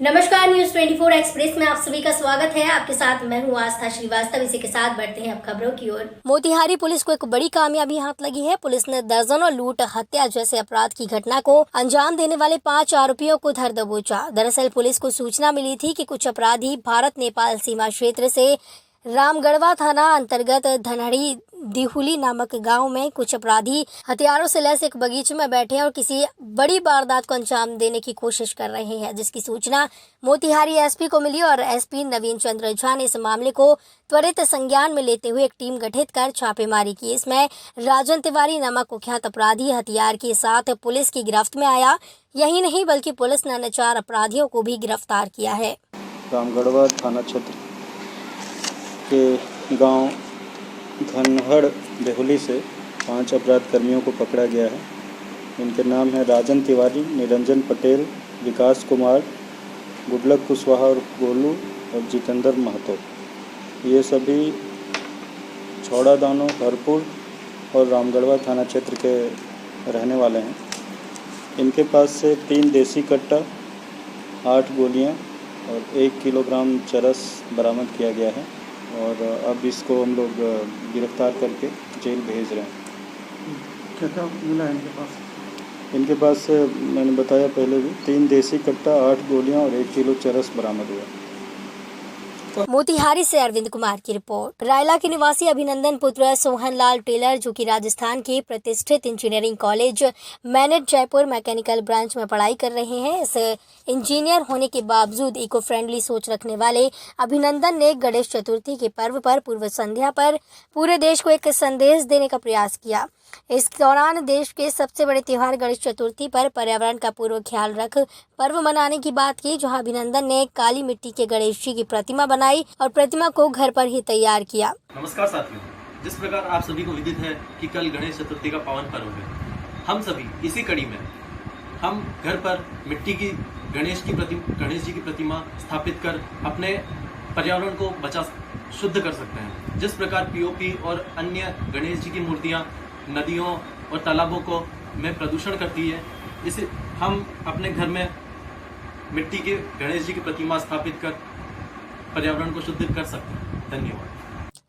नमस्कार, news 24 express में आप सभी का स्वागत है। आपके साथ मैं हूं आस्था श्रीवास्तव। इसी के साथ बढ़ते हैं अब खबरों की ओर। मोतिहारी पुलिस को एक बड़ी कामयाबी हाथ लगी है। पुलिस ने दर्जनों लूट, हत्या जैसे अपराध की घटना को अंजाम देने वाले 5 आरोपियों को धर दबोचा। दरअसल पुलिस को सूचना मिली थी कि कुछ अपराधी भारत नेपाल सीमा क्षेत्र से रामगढ़वा थाना अंतर्गत धनहड़ी दिहुली नामक गांव में कुछ अपराधी हथियारों से लैस एक बगीचे में बैठे हैं और किसी बड़ी वारदात को अंजाम देने की कोशिश कर रहे हैं, जिसकी सूचना मोतिहारी एसपी को मिली और एसपी नवीन चंद्र झा ने इस मामले को त्वरित संज्ञान में लेते हुए एक टीम गठित कर छापेमारी की। इसमें राजन तिवारी नामक कुख्यात अपराधी हथियार के साथ पुलिस की गिरफ्त में आया। यही नहीं बल्कि पुलिस ने अन्य 4 अपराधियों को भी गिरफ्तार किया है। रामगढ़वा थाना क्षेत्र के गांव धनहड़ देहुली से 5 अपराध कर्मियों को पकड़ा गया है। इनके नाम है राजन तिवारी, निरंजन पटेल, विकास कुमार, गुडलक कुशवाहा और गोलू और जितेंद्र महतो। ये सभी छौड़ा दानो, भरपूर और रामगढ़वा थाना क्षेत्र के रहने वाले हैं। इनके पास से 3 देसी कट्टा, 8 गोलियां और 1 किलोग्राम चरस बरामद किया गया है और अब इसको हम लोग गिरफ्तार करके जेल भेज रहे हैं। क्या क्या मिला है इनके पास? इनके पास मैंने बताया पहले भी 3 देसी कट्टा, 8 गोलियां और 1 किलो चरस बरामद हुआ। मोतिहारी से अरविंद कुमार की रिपोर्ट। रायला के निवासी अभिनंदन पुत्र सोहन लाल टेलर, जो कि राजस्थान के प्रतिष्ठित engineering college MANET Jaipur mechanical branch में पढ़ाई कर रहे हैं। इस इंजीनियर होने के बावजूद इको फ्रेंडली सोच रखने वाले अभिनंदन ने गणेश चतुर्थी के पर्व पर पूर्व संध्या पर पूरे देश को एक संदेश देने का प्रयास किया। इस दौरान देश के सबसे बड़े त्योहार गणेश चतुर्थी पर पर्यावरण का पूर्व ख्याल रख पर्व मनाने की बात की, जहां अभिनंदन ने काली मिट्टी के गणेश जी की प्रतिमा बनाई और प्रतिमा को घर पर ही तैयार किया। नमस्कार साथियों, जिस प्रकार आप सभी को विदित है कि कल गणेश चतुर्थी का पावन पर्व है, हम सभी इसी कड़ी में हम घर पर मिट्टी की गणेश जी की प्रतिमा स्थापित कर अपने पर्यावरण को शुद्ध कर सकते हैं। जिस प्रकार पीओपी और अन्य गणेश जी की मूर्तियां नदियों और तालाबों में प्रदूषण करती है, इसे हम अपने घर में मिट्टी के गणेश जी की प्रतिमा स्थापित कर पर्यावरण को शुद्ध कर सकते हैं। धन्यवाद।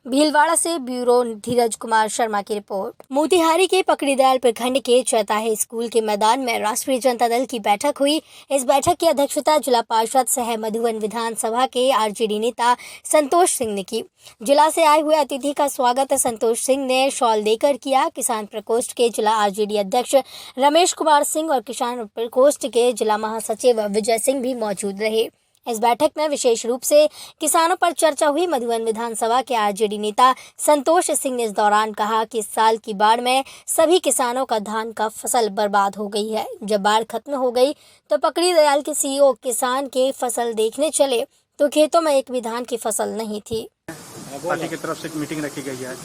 भीलवाड़ा से ब्यूरो धीरज कुमार शर्मा की रिपोर्ट। मोतिहारी के पकड़ीदयाल प्रखंड के चौताहे स्कूल के मैदान में राष्ट्रीय जनता दल की बैठक हुई। इस बैठक की अध्यक्षता जिला पार्षद सह मधुबन विधानसभा के आरजेडी नेता संतोष सिंह ने की। जिला से आए हुए अतिथि का स्वागत संतोष सिंह ने शॉल देकर किया। किसान प्रकोष्ठ के जिला आरजेडी अध्यक्ष रमेश कुमार सिंह और किसान प्रकोष्ठ के जिला महासचिव विजय सिंह भी मौजूद रहे। इस बैठक में विशेष रूप से किसानों पर चर्चा हुई। मधुबन विधानसभा के आरजेडी नेता संतोष सिंह ने इस दौरान कहा कि इस साल की बाढ़ में सभी किसानों का धान का फसल बर्बाद हो गई है। जब बाढ़ खत्म हो गई तो पकड़ी दयाल के सीईओ किसान के फसल देखने चले तो खेतों में एक भी धान की फसल नहीं थी। पार्टी की तरफ से एक मीटिंग रखी गई है।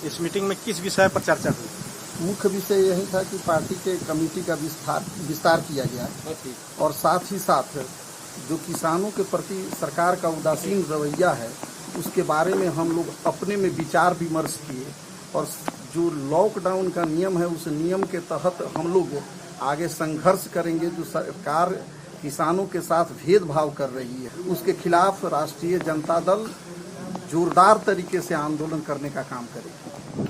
इस मीटिंग में किस विषय पर चर्चा हुई? मुख्य विषय यही था कि पार्टी के कमेटी का विस्तार किया गया और साथ ही साथ जो किसानों के प्रति सरकार का उदासीन रवैया है उसके बारे में हम लोग अपने में विचार विमर्श किए और जो लॉकडाउन का नियम है उस नियम के तहत हम लोग आगे संघर्ष करेंगे। जो सरकार किसानों के साथ भेदभाव कर रही है उसके खिलाफ राष्ट्रीय जनता दल जोरदार तरीके से आंदोलन करने का काम करेगी।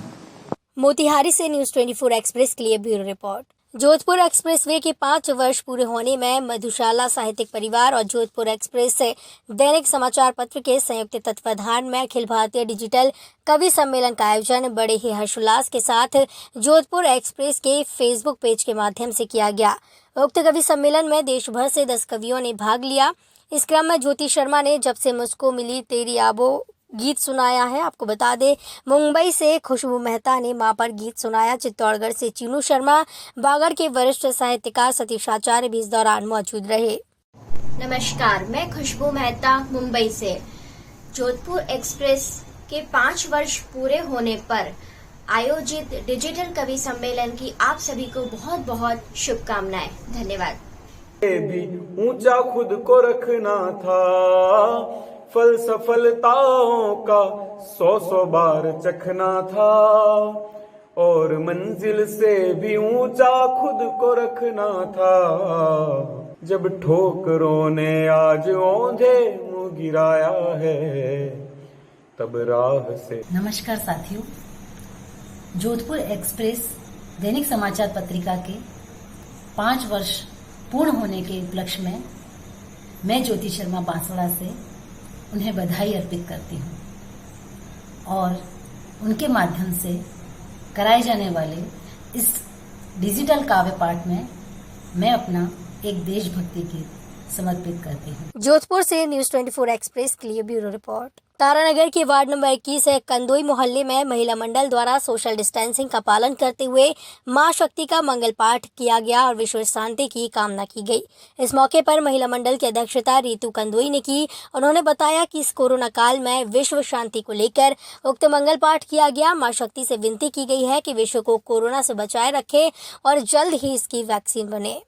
मोतिहारी से न्यूज 24 एक्सप्रेस के लिए ब्यूरो रिपोर्ट। जोधपुर एक्सप्रेसवे के 5 वर्ष पूरे होने में मधुशाला साहित्यिक परिवार और जोधपुर एक्सप्रेस से दैनिक समाचार पत्र के संयुक्त तत्वाधान में अखिल भारतीय डिजिटल कवि सम्मेलन का आयोजन बड़े ही हर्षोल्लास के साथ जोधपुर एक्सप्रेस के फेसबुक पेज के माध्यम से किया गया। उक्त कवि सम्मेलन में देश भर से 10 कवियों ने भाग लिया। इस क्रम में ज्योति शर्मा ने जब से मुझको मिली तेरी आबो गीत सुनाया है। आपको बता दें, मुंबई से खुशबू मेहता ने मां पर गीत सुनाया। चित्तौड़गढ़ से चीनू शर्मा, बागड़ के वरिष्ठ साहित्यकार सतीश आचार्य भी इस दौरान मौजूद रहे। नमस्कार, मैं खुशबू मेहता मुंबई से। जोधपुर एक्सप्रेस के 5 वर्ष पूरे होने पर आयोजित डिजिटल कवि सम्मेलन की आप सभी को बहुत बहुत शुभकामनाएं। धन्यवाद। भी ऊंचा खुद को रखना था, फल सफलताओं का 100 बार चखना था। और मंजिल से भी ऊंचा खुद को रखना था। जब ठोकरों ने आज औंधे मुंह गिराया है, तब राह से। नमस्कार साथियों, जोधपुर एक्सप्रेस दैनिक समाचार पत्रिका के 5 वर्ष पूर्ण होने के उपलक्ष्य में मैं ज्योति शर्मा बांसवाड़ा से उन्हें बधाई अर्पित करती हूँ और उनके माध्यम से कराए जाने वाले इस डिजिटल काव्य पाठ में मैं अपना एक देशभक्ति गीत समर्पित करती हूँ। जोधपुर से न्यूज़ 24 एक्सप्रेस के लिए ब्यूरो रिपोर्ट। तारानगर के वार्ड नंबर 21 कंदोई मोहल्ले में महिला मंडल द्वारा सोशल डिस्टेंसिंग का पालन करते हुए मां शक्ति का मंगल पाठ किया गया और विश्व शांति की कामना की गई। इस मौके पर महिला मंडल की अध्यक्षता रीतू कंदोई ने की। उन्होंने बताया कि इस कोरोना काल में विश्व शांति को लेकर उक्त मंगल पाठ किया गया। मां शक्ति से विनती की गई है कि विश्व को कोरोना से बचाए रखे और जल्द ही इसकी वैक्सीन बने।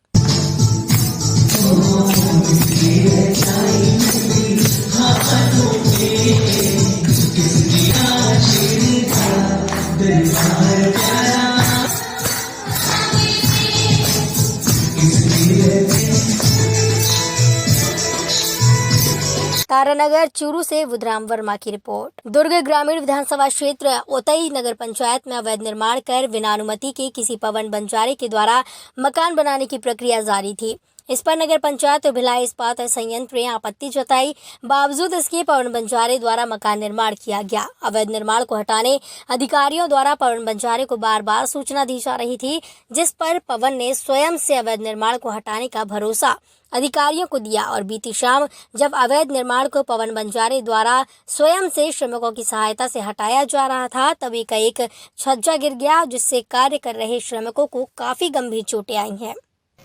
तारानगर चूरू से बुधराम वर्मा की रिपोर्ट। दुर्ग ग्रामीण विधानसभा क्षेत्र ओतई नगर पंचायत में अवैध निर्माण कर बिना अनुमति के किसी पवन बंजारे के द्वारा मकान बनाने की प्रक्रिया जारी थी। इस पर नगर पंचायत और भिलाई इस्पात संयंत्र ने आपत्ति जताई। बावजूद इसके पवन बंजारे द्वारा मकान निर्माण किया गया। अवैध निर्माण को हटाने अधिकारियों द्वारा पवन बंजारे को बार बार सूचना दी जा रही थी, जिस पर पवन ने स्वयं से अवैध निर्माण को हटाने का भरोसा अधिकारियों को दिया और बीती शाम जब अवैध निर्माण को पवन बंजारे द्वारा स्वयं से श्रमिकों की सहायता से हटाया जा रहा था, तभी का एक छज्जा गिर गया, जिससे कार्य कर रहे श्रमिकों को काफी गंभीर चोटें आई हैं।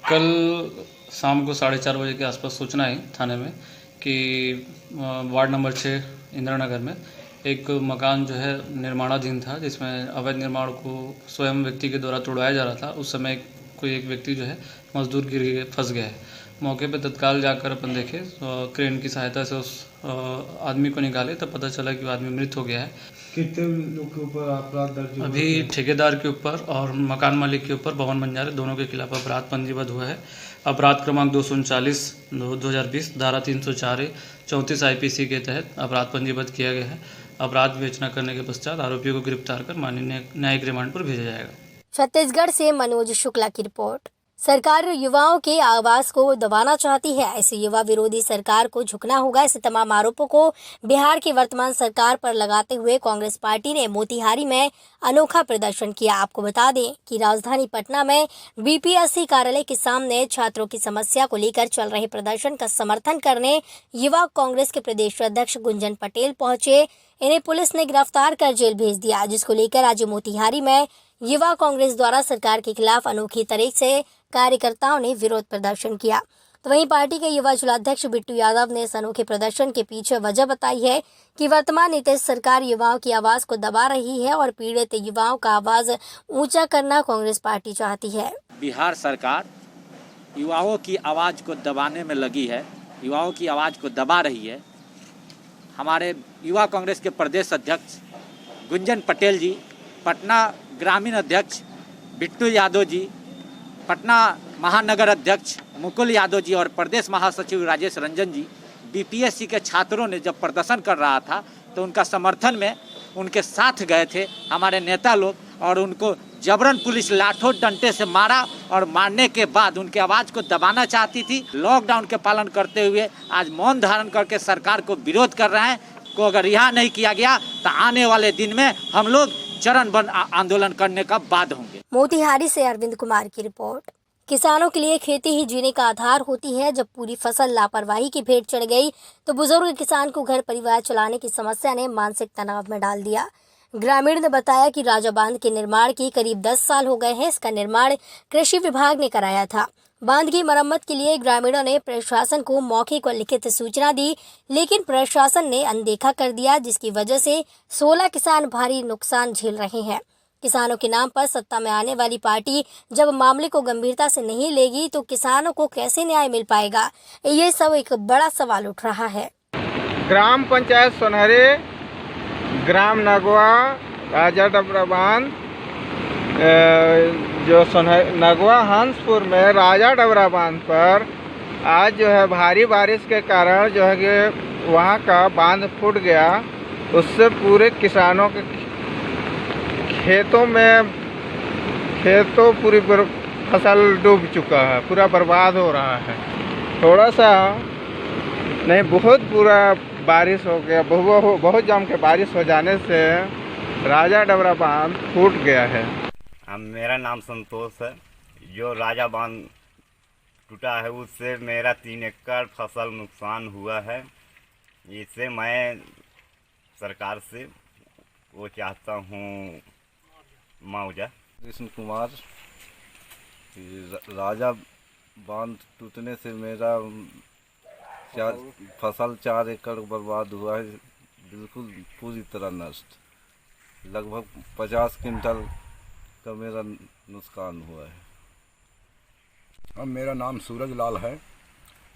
कल शाम को 4:30 बजे के आसपास सूचना आई थाने में कि वार्ड नंबर 6 इंदिरा नगर में एक मकान जो है निर्माणाधीन था, जिसमें अवैध निर्माण को स्वयं व्यक्ति के द्वारा तोड़वाया जा रहा था। उस समय कोई एक व्यक्ति जो है मजदूर गिर के फंस गया है। मौके पे तत्काल जाकर अपन देखे क्रेन की सहायता से उस आदमी को निकाले, तब पता चला कि वो आदमी मृत हो गया है। कितने लोग के ऊपर अपराध दर्ज हुआ? अभी ठेकेदार के ऊपर और मकान मालिक के ऊपर पवन बंजारे दोनों के खिलाफ अपराध पंजीबद्ध हुआ है। अपराध क्रमांक 239/2020 धारा 304 34 IPC के तहत अपराध पंजीबद्ध किया गया है। अपराध विवेचना करने के पश्चात आरोपियों को गिरफ्तार कर माननीय न्यायिक रिमांड पर भेजा जाएगा। छत्तीसगढ़ से मनोज शुक्ला की रिपोर्ट। सरकार युवाओं के आवाज को दबाना चाहती है, ऐसे युवा विरोधी सरकार को झुकना होगा। ऐसे तमाम आरोपों को बिहार की वर्तमान सरकार पर लगाते हुए कांग्रेस पार्टी ने मोतिहारी में अनोखा प्रदर्शन किया। आपको बता दें कि राजधानी पटना में BPSC कार्यालय के सामने छात्रों की समस्या को लेकर चल रहे प्रदर्शन का समर्थन करने युवा कांग्रेस के प्रदेश अध्यक्ष गुंजन पटेल पहुंचे। इन्हें पुलिस ने गिरफ्तार कर जेल भेज दिया, जिसको लेकर आज मोतिहारी में युवा कांग्रेस द्वारा सरकार के खिलाफ अनोखी तरीके से कार्यकर्ताओं ने विरोध प्रदर्शन किया। तो वहीं पार्टी के युवा जिलाध्यक्ष बिट्टू यादव ने इस अनोखे प्रदर्शन के पीछे वजह बताई है कि वर्तमान नीतीश सरकार युवाओं की आवाज को दबा रही है और पीड़ित युवाओं का आवाज ऊंचा करना कांग्रेस पार्टी चाहती है। बिहार सरकार युवाओं की आवाज को दबाने में लगी है, युवाओं की आवाज को दबा रही है। हमारे युवा कांग्रेस के प्रदेश अध्यक्ष गुंजन पटेल जी, पटना ग्रामीण अध्यक्ष बिट्टू यादव जी, पटना महानगर अध्यक्ष मुकुल यादव जी और प्रदेश महासचिव राजेश रंजन जी BPSC के छात्रों ने जब प्रदर्शन कर रहा था तो उनका समर्थन में उनके साथ गए थे हमारे नेता लोग, और उनको जबरन पुलिस लाठों डंडे से मारा और मारने के बाद उनकी आवाज़ को दबाना चाहती थी। लॉकडाउन के पालन करते हुए आज मौन धारण करके सरकार को विरोध कर रहे हैं। को अगर रिहा नहीं किया गया तो आने वाले दिन में हम लोग चरणबद्ध आंदोलन करने का बाध्य होंगे। मोतिहारी से अरविंद कुमार की रिपोर्ट। किसानों के लिए खेती ही जीने का आधार होती है। जब पूरी फसल लापरवाही की भेंट चढ़ गई तो बुजुर्ग किसान को घर परिवार चलाने की समस्या ने मानसिक तनाव में डाल दिया। ग्रामीण ने बताया कि राजा बांध के निर्माण के करीब 10 साल हो गए हैं। इसका निर्माण कृषि विभाग ने कराया था। बांध की मरम्मत के लिए ग्रामीणों ने प्रशासन को मौके को लिखित सूचना दी, लेकिन प्रशासन ने अनदेखा कर दिया, जिसकी वजह से 16 किसान भारी नुकसान झेल रहे हैं। किसानों के नाम पर सत्ता में आने वाली पार्टी जब मामले को गंभीरता से नहीं लेगी तो किसानों को कैसे न्याय मिल पाएगा, ये सब एक बड़ा सवाल उठ रहा है। ग्राम पंचायत सोनहरे, ग्राम नगवा, राजा डबरा बांध जो नगवा हंसपुर में राजा डबरा बांध पर आज जो है भारी बारिश के कारण जो है कि वहाँ का बांध फूट गया। उससे पूरे किसानों के खेतों पूरी फसल डूब चुका है, पूरा बर्बाद हो रहा है। थोड़ा सा नहीं, बहुत पूरा बारिश हो गया, बहुत जम के बारिश हो जाने से राजा डबरा बांध फूट गया है। मेरा नाम संतोष है। जो राजा बांध टूटा है उससे मेरा 3 एकड़ फसल नुकसान हुआ है। इससे मैं सरकार से वो चाहता हूँ मुआवजा। कृष्ण कुमार, राजा बांध टूटने से मेरा फसल 4 एकड़ बर्बाद हुआ है, बिल्कुल पूरी तरह नष्ट। लगभग 50 क्विंटल का मेरा नुकसान हुआ है। अब मेरा नाम सूरज लाल है।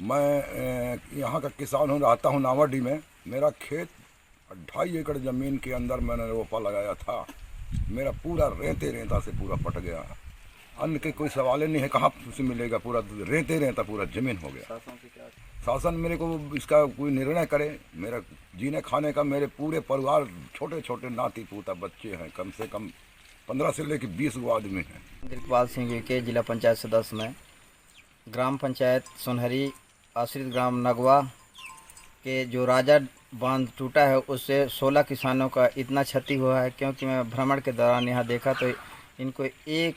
मैं यहाँ का किसान हूँ, रहता हूँ नावाडी में। मेरा खेत 2.5 एकड़ ज़मीन के अंदर मैंने रोपा लगाया था। मेरा पूरा रेता से पूरा पट गया। अन्न के कोई सवाल ही नहीं है, कहाँ से मिलेगा, पूरा रेता पूरा ज़मीन हो गया। शासन मेरे को इसका कोई निर्णय करे। मेरा जीने खाने का, मेरे पूरे परिवार छोटे छोटे नाती पोता बच्चे हैं, कम से कम 15 से लेकर 20 गो आदमी हैं। दिलपाल सिंह के जिला पंचायत सदस्य में ग्राम पंचायत सोनहरी आश्रित ग्राम नगवा के जो राजा बांध टूटा है उससे 16 किसानों का इतना क्षति हुआ है, क्योंकि मैं भ्रमण के दौरान यहाँ देखा तो इनको एक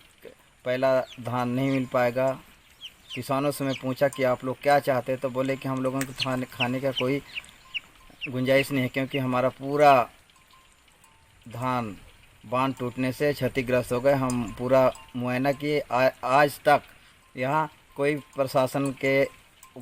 पहला धान नहीं मिल पाएगा। किसानों से मैं पूछा कि आप लोग क्या चाहते हैं, तो बोले कि हम लोगों को खाने का कोई गुंजाइश नहीं है, क्योंकि हमारा पूरा धान बांध टूटने से क्षतिग्रस्त हो गए। हम पूरा मुआयना किए, आज तक यहाँ कोई प्रशासन के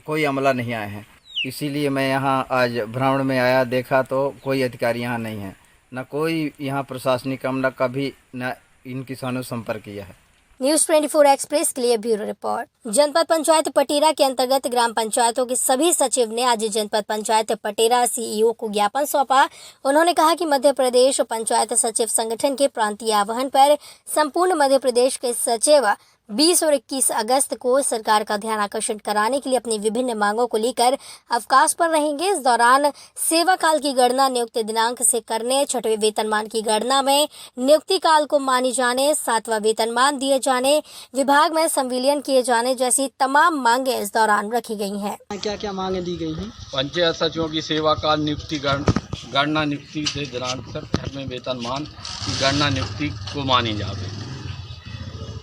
कोई अमला नहीं आए हैं। इसीलिए मैं यहाँ आज भ्रमण में आया, देखा तो कोई अधिकारी यहाँ नहीं है, न कोई यहाँ प्रशासनिक अमला कभी न इन किसानों से संपर्क किया है। न्यूज़ 24 एक्सप्रेस के लिए ब्यूरो रिपोर्ट। जनपद पंचायत पटेरा के अंतर्गत ग्राम पंचायतों के सभी सचिव ने आज जनपद पंचायत पटेरा सीईओ को ज्ञापन सौंपा। उन्होंने कहा कि मध्य प्रदेश पंचायत सचिव संगठन के प्रांतीय आह्वान पर संपूर्ण मध्य प्रदेश के सचिव 20 और 21 अगस्त को सरकार का ध्यान आकर्षित कराने के लिए अपनी विभिन्न मांगों को लेकर अवकाश पर रहेंगे। इस दौरान सेवा काल की गणना नियुक्त दिनांक से करने, 6वें वेतनमान की गणना में नियुक्ति काल को मानी जाने, 7वां वेतनमान दिए जाने, विभाग में संविलियन किए जाने जैसी तमाम मांगे इस दौरान रखी गई हैं। क्या क्या मांगे दी गई हैं? पंचायत सचिवों की सेवा काल नियुक्ति गणना नियुक्ति से दिनांक तक 6वें वेतनमान की गणना नियुक्ति को मानी जावे।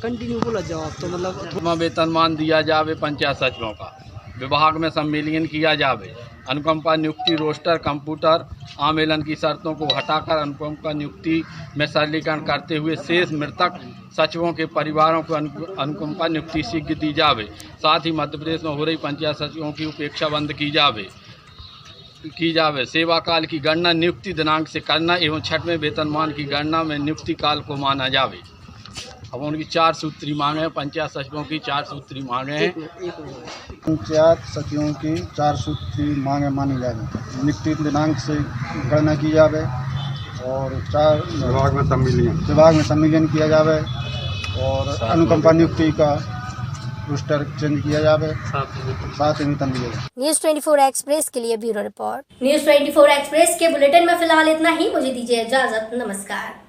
कंटिन्यू बोला जवाब तो मतलब वेतनमान दिया जावे पंचायत सचिवों का, विभाग में सम्मेलन किया जावे, अनुकंपा नियुक्ति रोस्टर कंप्यूटर आमेलन की शर्तों को हटाकर अनुकंपा नियुक्ति में सरलीकरण करते हुए शेष मृतक सचिवों के परिवारों को अनुकंपा नियुक्ति शीघ्र दी जावे। साथ ही मध्य प्रदेश में हो रही पंचायत सचिवों की उपेक्षा बंद की जावे। सेवा काल की गणना नियुक्ति दिनांक से करना एवं 6वें वेतनमान की गणना में नियुक्ति काल को माना जावे। अब उनकी 4 सूत्री मांगे हैं, पंचायत सचिवों की 4 सूत्री मांगे हैं। पंचायत सचिवों की 4 सूत्री मांगे मानी जाए। नियुक्ति दिनांक से गणना की जावे और 4 विभाग में सम्मिलन किया जावे और अनुकंपा नियुक्ति का रोस्टर चेंज किया जावे, साथ ही वेतन दिया जाए। न्यूज़ 24 एक्सप्रेस के लिए ब्यूरो रिपोर्ट। न्यूज़ 24 एक्सप्रेस के बुलेटिन में फिलहाल इतना ही। मुझे दीजिए इजाजत, नमस्कार।